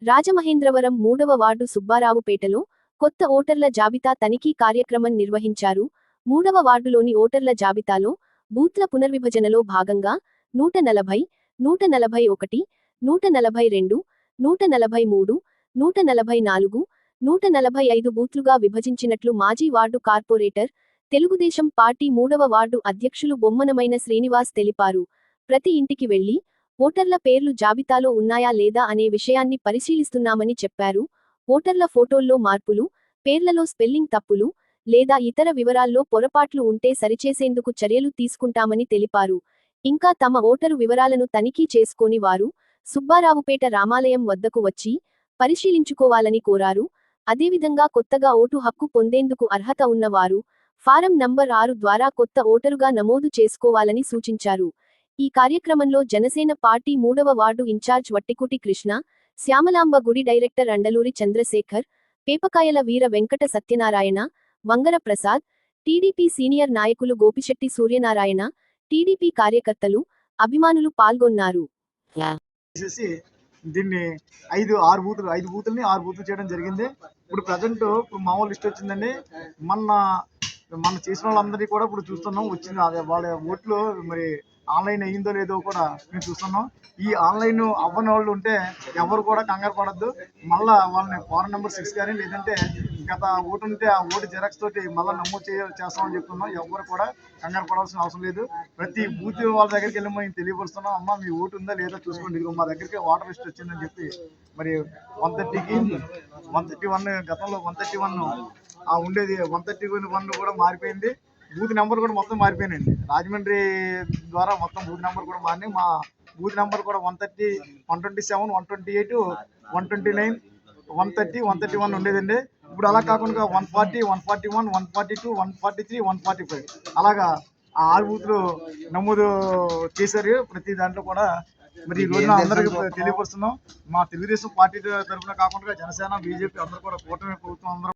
రాజమహేంద్రవరం 3వ వార్డు సుబ్బారావుపేటలో కొత్త ఓటర్ల జాబితా తనిఖీ కార్యక్రమం నిర్వహించారు. 3వ వార్డులోని ఓటర్ల జాబితాలో బూత్ల పునర్విభజనలో భాగంగా 140, 141, 142, 143, 144, 145 బూత్లుగా విభజించినట్లు మాజీ వార్డు కార్పొరేటర్, తెలుగుదేశం పార్టీ 3వ వార్డు అధ్యక్షులు బొమ్మనమైన శ్రీనివాస్ తెలిపారు. ప్రతి ఇంటికి వెళ్లి ఓటర్ల పేర్లు జాబితాలో ఉన్నాయా లేదా అనే విషయాన్ని పరిశీలిస్తున్నామని చెప్పారు. ఓటర్ల ఫోటోల్లో మార్పులు, పేర్లలో స్పెల్లింగ్ తప్పులు లేదా ఇతర వివరాల్లో పొరపాట్లు ఉంటే సరిచేసేందుకు చర్యలు తీసుకుంటామని తెలిపారు. ఇంకా తమ ఓటరు వివరాలను తనిఖీ చేసుకొని వారు సుబ్బారావుపేట రామాలయం వద్దకు వచ్చి పరిశీలించుకోవాలని కోరారు. అదేవిధంగా కొత్తగా ఓటు హక్కు పొందేందుకు అర్హత ఉన్న వారు ఫారం నంబర్ 6 ద్వారా కొత్త ఓటరుగా నమోదు చేసుకోవాలని సూచించారు. ఈ కార్యక్రమంలో జనసేన పార్టీ 3వ వార్డు ఇన్ఛార్జ్ వట్టికుటి కృష్ణ, శ్యామలాంబ గుడి director Andaluri Chandrasekhar, Pepakayala Veera Venkata Satyanarayana, Vangara Prasad, TDP senior నాయకులు గోపిశెట్టి సూర్యనారాయణ, టీడీపీ కార్యకర్తలు, అభిమానులు పాల్గొన్నారు. దీన్ని 5 బూతుల్ని 6 బూతులు చేయడం జరిగింది. ఇప్పుడు ప్రజెంట్ మామూలు లిస్ట్ వచ్చిందండి. మన చేసిన వాళ్ళందరినీ కూడా ఇప్పుడు చూస్తున్నాం. వచ్చింది అదే వాళ్ళ ఓట్లు మరి ఆన్లైన్ అయ్యిందో లేదో కూడా మేము చూస్తున్నాం. ఈ ఆన్లైన్ అవ్వని వాళ్ళు ఉంటే ఎవరు కూడా కంగారు పడద్దు. మళ్ళీ వాళ్ళని ఫారం నెంబర్ 6 కానీ లేదంటే గత ఓటు ఉంటే ఆ ఓటు జిరాక్స్ తోటి మళ్ళీ నమోదు చేస్తామని చెప్తున్నాం. ఎవరు కూడా కంగారు పడాల్సిన అవసరం లేదు. ప్రతి బూత్ వాళ్ళ దగ్గరికి వెళ్ళి మేము తెలియపరుస్తున్నాం. అమ్మ మీ ఓటు ఉందా లేదా చూసుకోండి, ఇదిగో మా దగ్గరికి వాటర్ లిస్ట్ వచ్చిందని చెప్పి మరి 130కి 131 గతంలో 131 ఉండేది 131 కూడా మారిపోయింది. బూత్ నెంబర్ కూడా మొత్తం మారిపోయినాయండి. రాజమండ్రి ద్వారా మొత్తం బూత్ నెంబర్ కూడా మారినాయి. మా బూత్ నెంబర్ కూడా 130, 127, 128, 129, 130, 131 ఉండేదండి. ఇప్పుడు అలా కాకుండా 140, 141, 142, 143, 145 అలాగా ఆ 6 బూత్లు నమోదు చేశారు. ప్రతి దాంట్లో కూడా మరి ఈ రోజున అందరికీ తెలియపరుస్తున్నాం. మా తెలుగుదేశం పార్టీ తరఫున కాకుండా జనసేన, బీజేపీ అందరూ కూడా కూటమి ప్రభుత్వం అందరూ